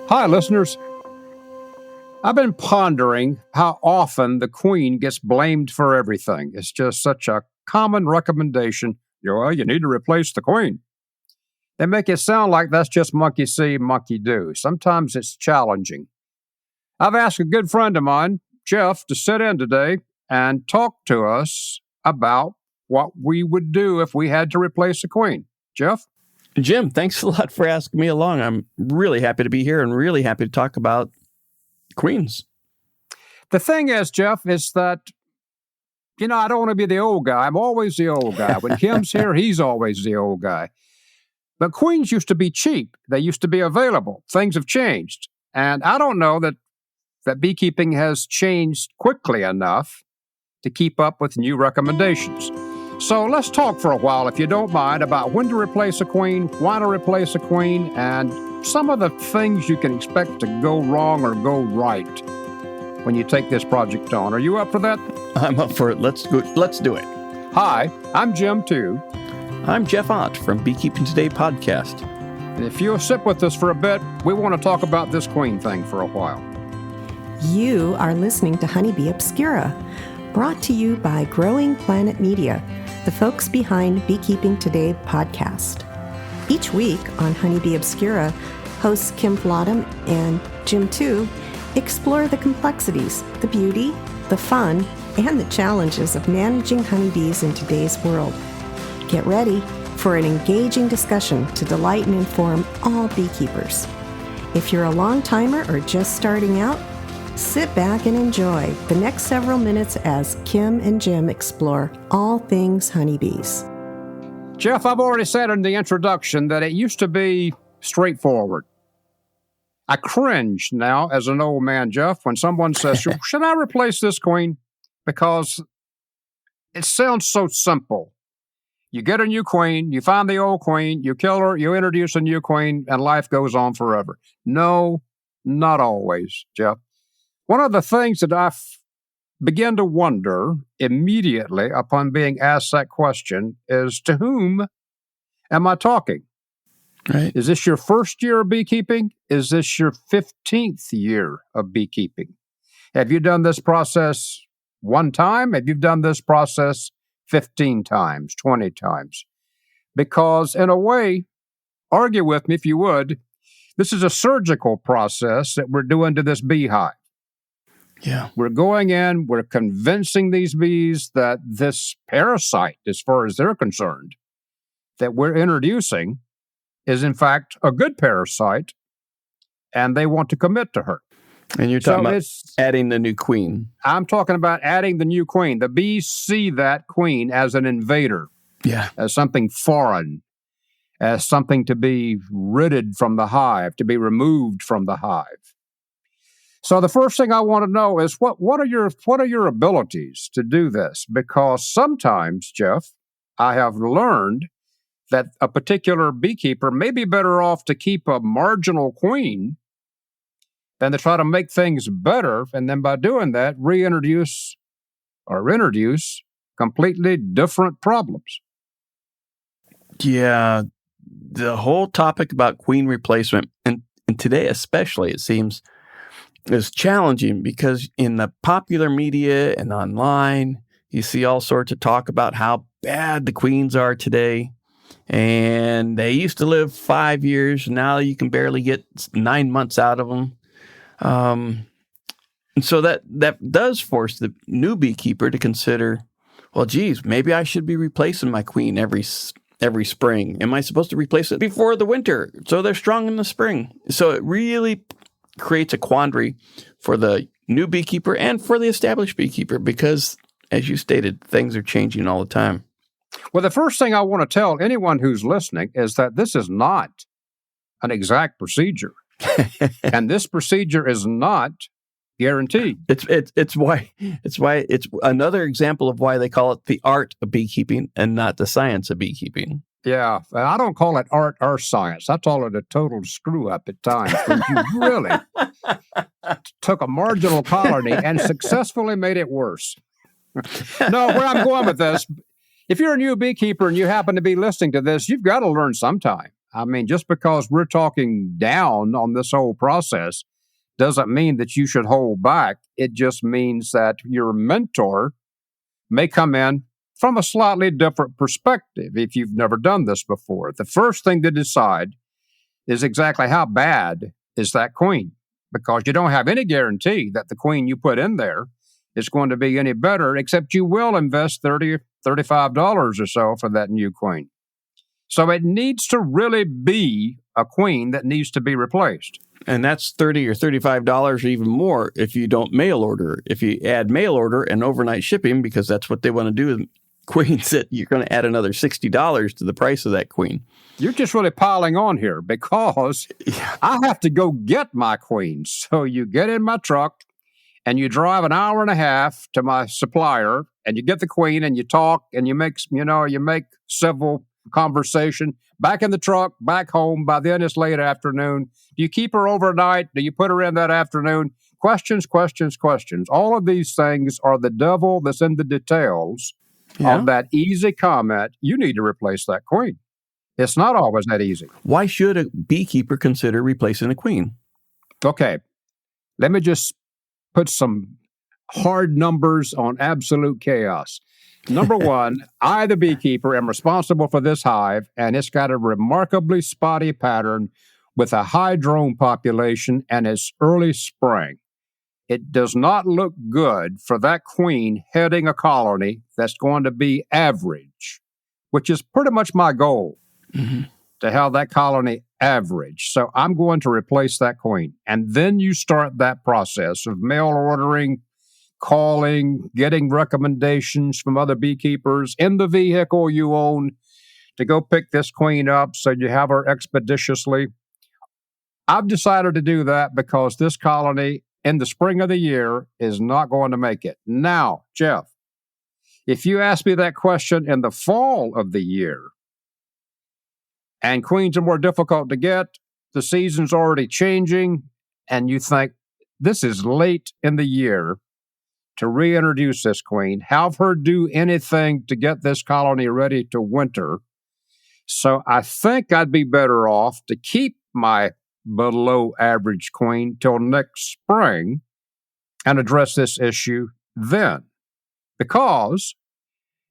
Hi, listeners. I've been pondering how often the queen gets blamed for everything. It's just such a common recommendation. You need to replace the queen. They make it sound like that's just monkey see, monkey do. Sometimes it's challenging. I've asked a good friend of mine, Jeff, to sit in today and talk to us about what we would do if we had to replace the queen. Jeff? Jim, thanks a lot for asking me along. I'm really happy to be here and really happy to talk about queens. The thing is, Jeff, is that, I don't want to be the old guy. I'm always the old guy. When Kim's here, he's always the old guy. But queens used to be cheap. They used to be available. Things have changed. And I don't know that beekeeping has changed quickly enough to keep up with new recommendations. So let's talk for a while, if you don't mind, about when to replace a queen, why to replace a queen, and some of the things you can expect to go wrong or go right when you take this project on. Are you up for that? I'm up for it. Let's do it. Hi, I'm Jim, too. I'm Jeff Ott from Beekeeping Today Podcast. And if you'll sit with us for a bit, we want to talk about this queen thing for a while. You are listening to Honeybee Obscura, brought to you by Growing Planet Media, the folks behind Beekeeping Today Podcast. Each week on Honeybee Obscura, hosts Kim Flodham and Jim too explore the complexities, the beauty, the fun, and the challenges of managing honeybees in today's world. Get ready for an engaging discussion to delight and inform all beekeepers. If you're a long-timer or just starting out, sit back and enjoy the next several minutes as Kim and Jim explore all things honeybees. Jeff, I've already said in the introduction that it used to be straightforward. I cringe now as an old man, Jeff, when someone says, should I replace this queen? Because it sounds so simple. You get a new queen, you find the old queen, you kill her, you introduce a new queen, and life goes on forever. No, not always, Jeff. One of the things that I began to wonder immediately upon being asked that question is, to whom am I talking? Right. Is this your first year of beekeeping? Is this your 15th year of beekeeping? Have you done this process one time? Have you done this process 15 times, 20 times? Because in a way, argue with me if you would, this is a surgical process that we're doing to this beehive. Yeah. We're going in, we're convincing these bees that this parasite, as far as they're concerned, that we're introducing is in fact a good parasite, and they want to commit to her. And you're talking about adding the new queen. I'm talking about adding the new queen. The bees see that queen as an invader, as something foreign, as something to be ridded from the hive, to be removed from the hive. So the first thing I want to know is what are your abilities to do this? Because sometimes, Jeff, I have learned that a particular beekeeper may be better off to keep a marginal queen than to try to make things better, and then by doing that, introduce completely different problems. Yeah, the whole topic about queen replacement, and today especially, it seems, is challenging because in the popular media and online, you see all sorts of talk about how bad the queens are today. And they used to live 5 years. Now you can barely get 9 months out of them. And so that does force the new beekeeper to consider, well, geez, maybe I should be replacing my queen every spring. Am I supposed to replace it before the winter so they're strong in the spring? So it really creates a quandary for the new beekeeper and for the established beekeeper because, as you stated, things are changing all the time. Well, the first thing I want to tell anyone who's listening is that this is not an exact procedure. And this procedure is not guaranteed. It's why it's another example of why they call it the art of beekeeping and not the science of beekeeping. Yeah, I don't call it art or science. I call it a total screw up at times when you really took a marginal colony and successfully made it worse. No, where I'm going with this, if you're a new beekeeper and you happen to be listening to this, you've got to learn sometime. I mean, just because we're talking down on this whole process doesn't mean that you should hold back. It just means that your mentor may come in from a slightly different perspective if you've never done this before. The first thing to decide is exactly how bad is that queen, because you don't have any guarantee that the queen you put in there is going to be any better, except you will invest $30, $35 or so for that new queen. So it needs to really be a queen that needs to be replaced. And that's $30 or $35 or even more if you don't mail order. If you add mail order and overnight shipping, because that's what they want to do with queens, that you're going to add another $60 to the price of that queen. You're just really piling on here because I have to go get my queen. So you get in my truck and you drive an hour and a half to my supplier and you get the queen and you talk and you make civil conversation. Back in the truck, back home. By then it's late afternoon. Do you keep her overnight? Do you put her in that afternoon? Questions, questions, questions. All of these things are the devil that's in the details of that easy comment. You need to replace that queen. It's not always that easy. Why should a beekeeper consider replacing a queen? Okay, let me just put some hard numbers on absolute chaos. Number one, I, the beekeeper, am responsible for this hive, and it's got a remarkably spotty pattern with a high drone population, and it's early spring. It does not look good for that queen heading a colony that's going to be average, which is pretty much my goal, to have that colony average. So I'm going to replace that queen. And then you start that process of mail ordering, calling, getting recommendations from other beekeepers in the vehicle you own to go pick this queen up so you have her expeditiously. I've decided to do that because this colony in the spring of the year is not going to make it. Now, Jeff, if you ask me that question in the fall of the year, and queens are more difficult to get, the season's already changing, and you think, this is late in the year to reintroduce this queen, have her do anything to get this colony ready to winter. So I think I'd be better off to keep my below average queen till next spring and address this issue then. Because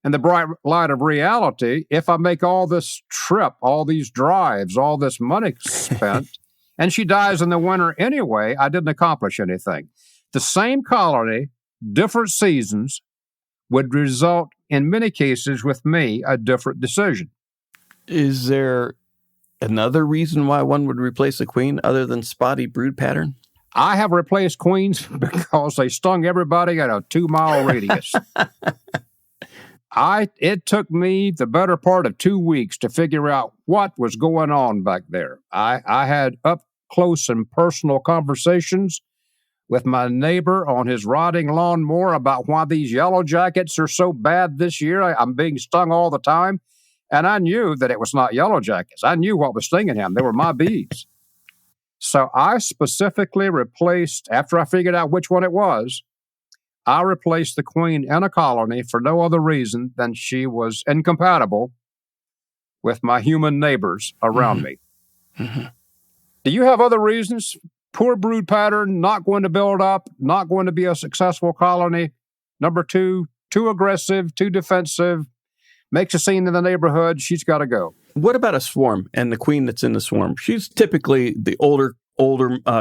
in the bright light of reality, if I make all this trip, all these drives, all this money spent, and she dies in the winter anyway, I didn't accomplish anything. The same colony, different seasons, would result, in many cases with me, a different decision. Is there another reason why one would replace a queen other than spotty brood pattern? I have replaced queens because they stung everybody at a 2-mile radius. It took me the better part of 2 weeks to figure out what was going on back there. I had up close and personal conversations with my neighbor on his riding lawnmower about why these yellow jackets are so bad this year. I'm being stung all the time. And I knew that it was not yellow jackets. I knew what was stinging him. They were my bees. So I specifically replaced, after I figured out which one it was, I replaced the queen in a colony for no other reason than she was incompatible with my human neighbors around me. Do you have other reasons? Poor brood pattern, not going to build up, not going to be a successful colony. Number two, too aggressive, too defensive, makes a scene in the neighborhood, she's got to go. What about a swarm and the queen that's in the swarm? She's typically the older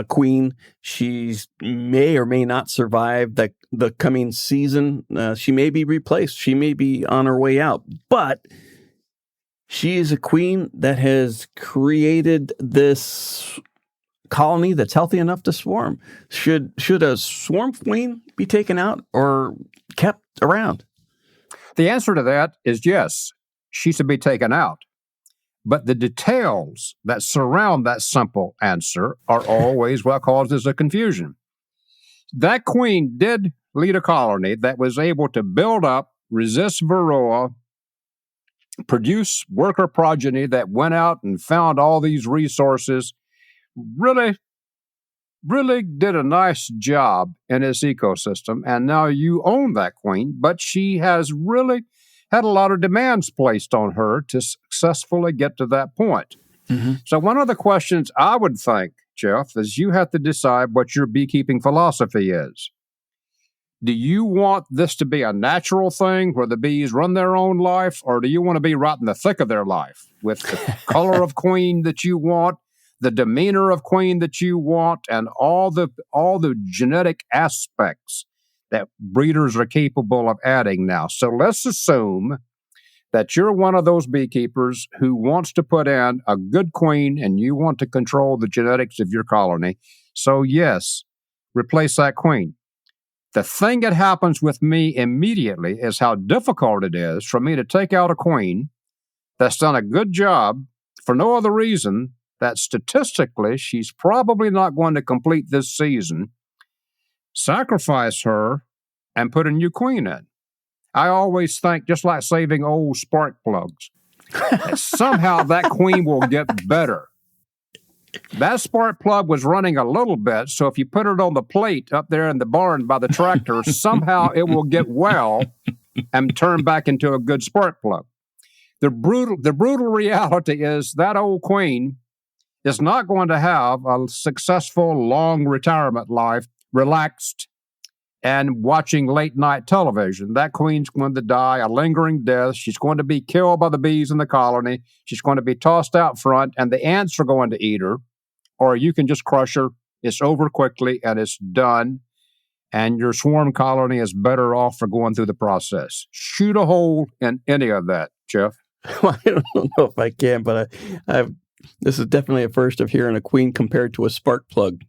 queen. She may or may not survive the coming season. She may be replaced. She may be on her way out. But she is a queen that has created this colony that's healthy enough to swarm. Should a swarm queen be taken out or kept around? The answer to that is yes, she should be taken out. But the details that surround that simple answer are always what causes the confusion. That queen did lead a colony that was able to build up, resist varroa, produce worker progeny that went out and found all these resources, really did a nice job in its ecosystem. And now you own that queen, but she has really had a lot of demands placed on her to successfully get to that point. Mm-hmm. So one of the questions I would think, Jeff, is you have to decide what your beekeeping philosophy is. Do you want this to be a natural thing where the bees run their own life, or do you want to be right in the thick of their life with the color of queen that you want, the demeanor of queen that you want, and all the genetic aspects that breeders are capable of adding now? So let's assume that you're one of those beekeepers who wants to put in a good queen and you want to control the genetics of your colony. So yes, replace that queen. The thing that happens with me immediately is how difficult it is for me to take out a queen that's done a good job for no other reason that statistically she's probably not going to complete this season, sacrifice her, and put a new queen in. I always think, just like saving old spark plugs, that somehow that queen will get better. That spark plug was running a little bit, so if you put it on the plate up there in the barn by the tractor, somehow it will get well and turn back into a good spark plug. The brutal reality is that old queen is not going to have a successful, long retirement life, relaxed, and watching late-night television. That queen's going to die a lingering death. She's going to be killed by the bees in the colony. She's going to be tossed out front, and the ants are going to eat her. Or you can just crush her. It's over quickly, and it's done. And your swarm colony is better off for going through the process. Shoot a hole in any of that, Jeff. Well, I don't know if I can, but this is definitely a first of hearing a queen compared to a spark plug.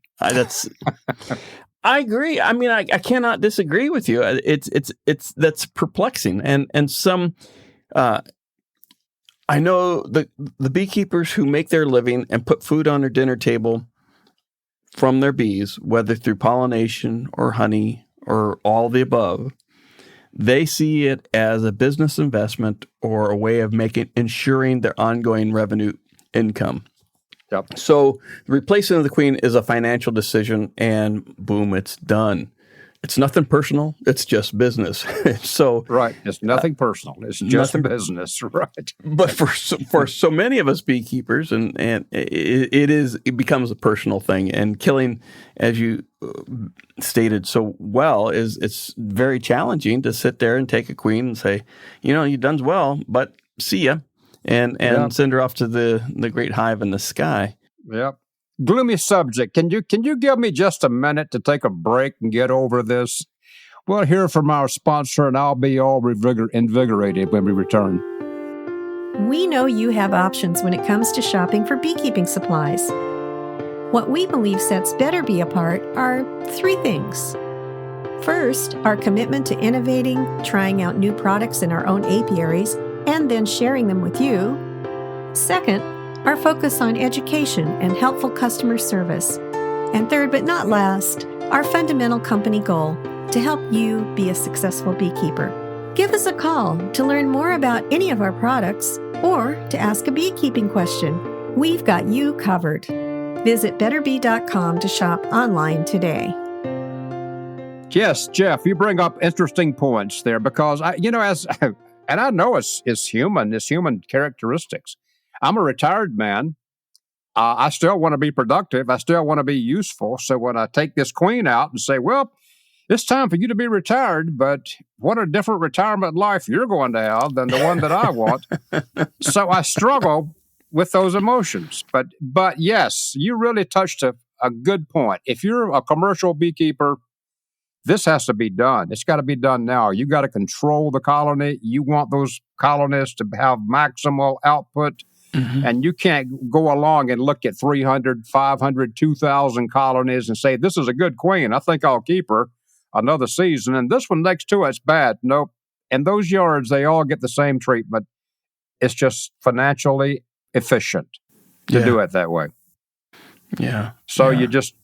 I agree. I mean, I cannot disagree with you. It's that's perplexing, and some. I know the beekeepers who make their living and put food on their dinner table from their bees, whether through pollination or honey or all the above. They see it as a business investment or a way of ensuring their ongoing revenue income. Yep. So the replacement of the queen is a financial decision, and boom, it's done. It's nothing personal. It's just business. So right, it's nothing personal. It's just business, right? But for so many of us beekeepers, and it becomes a personal thing. And killing, as you stated so well, it's very challenging to sit there and take a queen and say, you done well, but see ya. And send her off to the great hive in the sky. Yep. Gloomy subject. Can you give me just a minute to take a break and get over this? We'll hear from our sponsor, and I'll be all invigorated when we return. We know you have options when it comes to shopping for beekeeping supplies. What we believe sets Better Bee apart are 3 things. First, our commitment to innovating, trying out new products in our own apiaries, and then sharing them with you. Second, our focus on education and helpful customer service. And third, but not last, our fundamental company goal, to help you be a successful beekeeper. Give us a call to learn more about any of our products or to ask a beekeeping question. We've got you covered. Visit betterbee.com to shop online today. Yes, Jeff, you bring up interesting points there because I know it's human characteristics. I'm a retired man. I still want to be productive. I still want to be useful. So when I take this queen out and say, well, it's time for you to be retired, but what a different retirement life you're going to have than the one that I want. So I struggle with those emotions. But yes, you really touched a good point. If you're a commercial beekeeper, this has to be done. It's got to be done now. You got to control the colony. You want those colonists to have maximal output. Mm-hmm. And you can't go along and look at 300, 500, 2,000 colonies and say, this is a good queen. I think I'll keep her another season. And this one next to it's bad. Nope. In those yards, they all get the same treatment. It's just financially efficient to do it that way. Yeah. So you just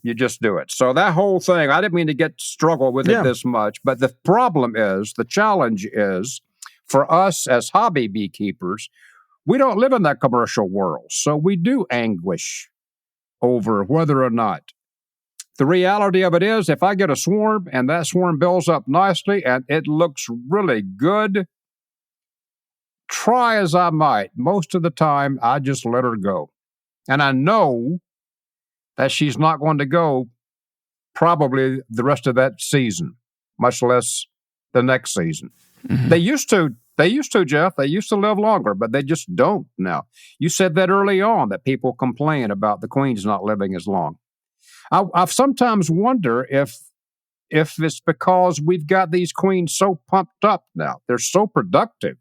do it. So that whole thing, I didn't mean to struggle with it this much, but the challenge is for us as hobby beekeepers, we don't live in that commercial world. So we do anguish over whether or not. The reality of it is, if I get a swarm and that swarm builds up nicely and it looks really good, try as I might, most of the time I just let her go. And I know that she's not going to go probably the rest of that season, much less the next season. Mm-hmm. They used to, Jeff. They used to live longer, but they just don't now. You said that early on, that people complain about the queens not living as long. I've sometimes wonder if it's because we've got these queens so pumped up now. They're so productive.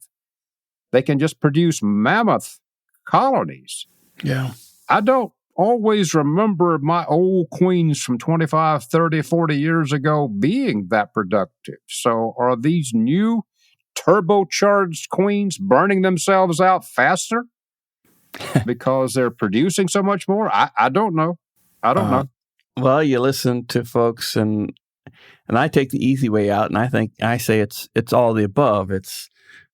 They can just produce mammoth colonies. Yeah. I don't always remember my old queens from 25, 30, 40 years ago being that productive. So are these new turbocharged queens burning themselves out faster because they're producing so much more? I don't know. I don't know. Well, you listen to folks, and I take the easy way out, and I say it's all the above. It's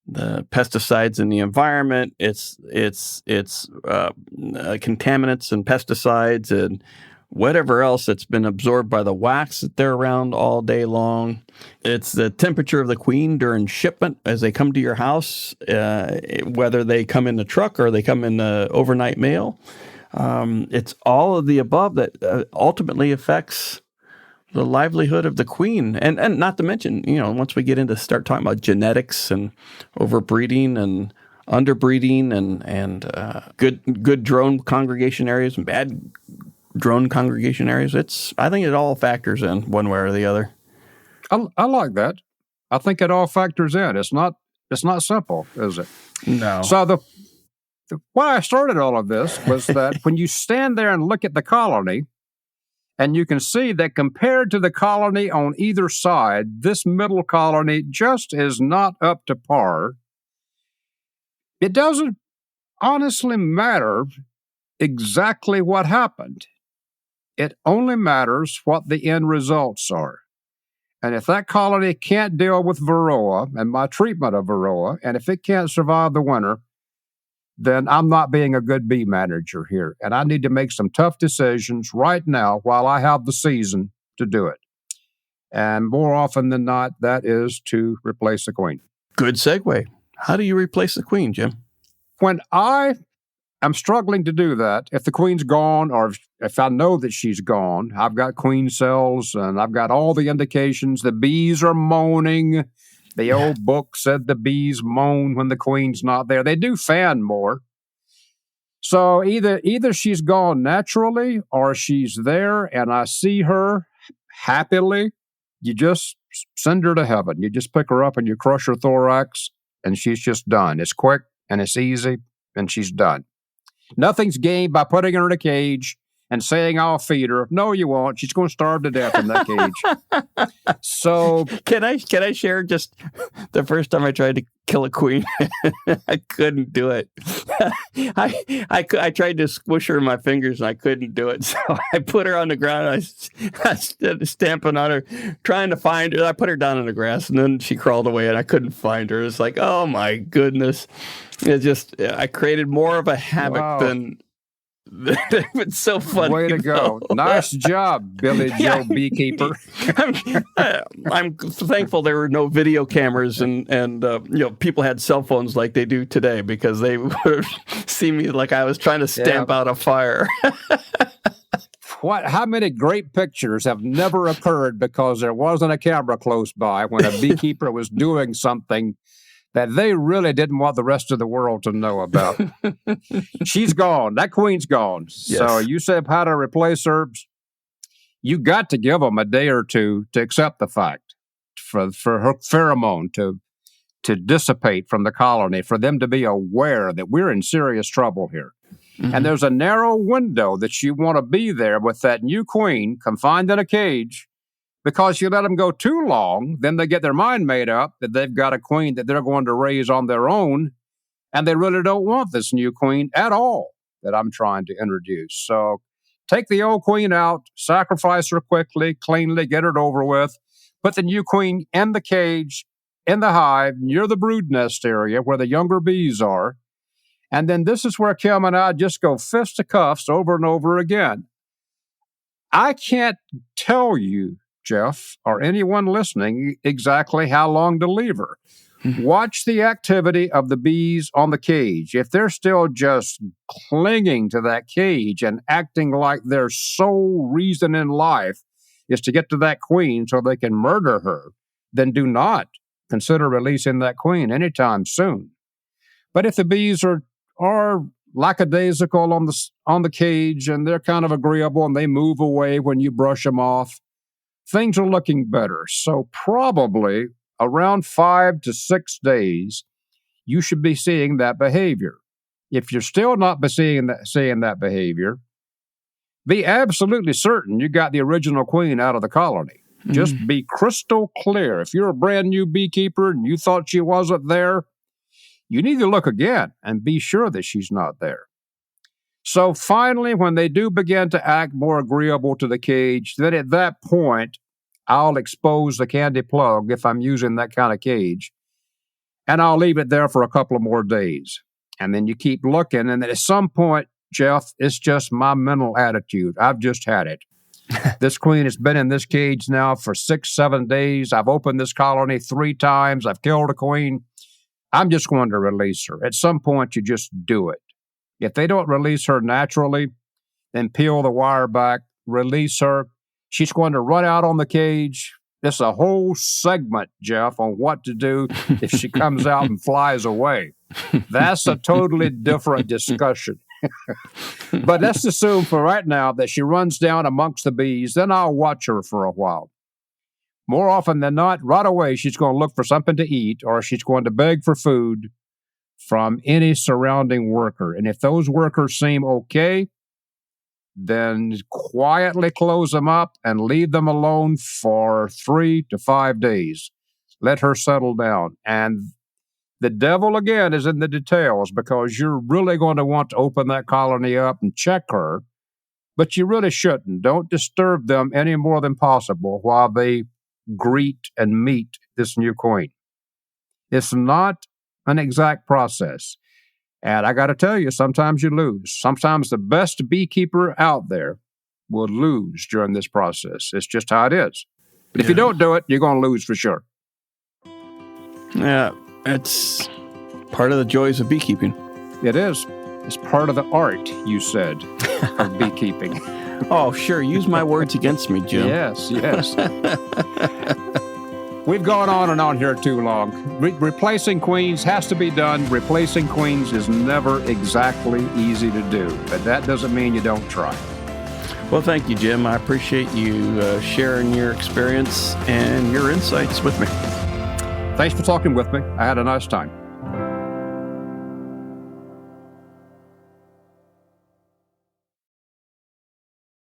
the pesticides in the environment. It's contaminants and pesticides and whatever else that's been absorbed by the wax that they're around all day long. It's the temperature of the queen during shipment as they come to your house, whether they come in the truck or they come in the overnight mail. It's all of the above that ultimately affects the livelihood of the queen. And not to mention, once we get into start talking about genetics and overbreeding and underbreeding and good drone congregation areas and bad drone congregation areas, I think it all factors in one way or the other. I like that. I think it all factors in. It's not simple, is it? No. So why I started all of this was that when you stand there and look at the colony, and you can see that compared to the colony on either side, this middle colony just is not up to par. It doesn't honestly matter exactly what happened. It only matters what the end results are. And if that colony can't deal with Varroa and my treatment of Varroa, and if it can't survive the winter, then I'm not being a good bee manager here. And I need to make some tough decisions right now while I have the season to do it. And more often than not, that is to replace the queen. Good segue. How do you replace the queen, Jim? When I am struggling to do that, if the queen's gone or if I know that she's gone, I've got queen cells and I've got all the indications. The bees are moaning. The old book said the bees moan when the queen's not there. They do fan more. So either she's gone naturally or she's there and I see her happily. You just send her to heaven. You just pick her up and you crush her thorax and she's just done. It's quick and it's easy and she's done. Nothing's gained by putting her in a cage and saying, I'll feed her. No, you won't. She's going to starve to death in that cage. So can I share just the first time I tried to kill a queen? I couldn't do it. I tried to squish her in my fingers and I couldn't do it. So I put her on the ground. I stood stamping on her, trying to find her. I put her down in the grass and then she crawled away and I couldn't find her. It's like, oh my goodness. I created more of a havoc than... It's so funny. Way to go. Nice job, Billy Joe Beekeeper. I'm thankful there were no video cameras and people had cell phones like they do today because they would see me like I was trying to stamp out a fire. How many great pictures have never occurred because there wasn't a camera close by when a beekeeper was doing something that they really didn't want the rest of the world to know about. She's gone. That queen's gone. Yes. So you said how to replace her. You got to give them a day or two to accept the fact for her pheromone to dissipate from the colony, for them to be aware that we're in serious trouble here. Mm-hmm. And there's a narrow window that you want to be there with that new queen confined in a cage. Because you let them go too long, then they get their mind made up that they've got a queen that they're going to raise on their own, and they really don't want this new queen at all that I'm trying to introduce. So take the old queen out, sacrifice her quickly, cleanly, get it over with, put the new queen in the cage, in the hive, near the brood nest area where the younger bees are, and then this is where Kim and I just go fisticuffs over and over again. I can't tell you, Jeff, or anyone listening, exactly how long to leave her. Watch the activity of the bees on the cage. If they're still just clinging to that cage and acting like their sole reason in life is to get to that queen so they can murder her, then do not consider releasing that queen anytime soon. But if the bees are lackadaisical on the cage and they're kind of agreeable and they move away when you brush them off, things are looking better. So probably around 5 to 6 days, you should be seeing that behavior. If you're still not seeing that behavior, be absolutely certain you got the original queen out of the colony. Just be crystal clear. If you're a brand new beekeeper and you thought she wasn't there, you need to look again and be sure that she's not there. So finally, when they do begin to act more agreeable to the cage, then at that point, I'll expose the candy plug if I'm using that kind of cage, and I'll leave it there for a couple of more days. And then you keep looking, and then at some point, Jeff, it's just my mental attitude. I've just had it. This queen has been in this cage now for 6-7 days. I've opened this colony 3 times. I've killed a queen. I'm just going to release her. At some point, you just do it. If they don't release her naturally, then peel the wire back, release her. She's going to run out on the cage. There's a whole segment, Jeff, on what to do if she comes out and flies away. That's a totally different discussion. But let's assume for right now that she runs down amongst the bees. Then I'll watch her for a while. More often than not, right away, she's going to look for something to eat, or she's going to beg for food from any surrounding worker. And if those workers seem okay, then quietly close them up and leave them alone for 3 to 5 days. Let her settle down. And the devil, again, is in the details, because you're really going to want to open that colony up and check her, but you really shouldn't. Don't disturb them any more than possible while they greet and meet this new queen. It's not an exact process. And I got to tell you, sometimes you lose. Sometimes the best beekeeper out there will lose during this process. It's just how it is. But if you don't do it, you're going to lose for sure. Yeah, it's part of the joys of beekeeping. It is. It's part of the art, you said, of beekeeping. Oh, sure. Use my words against me, Jim. Yes. We've gone on and on here too long. Replacing queens has to be done. Replacing queens is never exactly easy to do, but that doesn't mean you don't try. Well, thank you, Jim. I appreciate you sharing your experience and your insights with me. Thanks for talking with me. I had a nice time.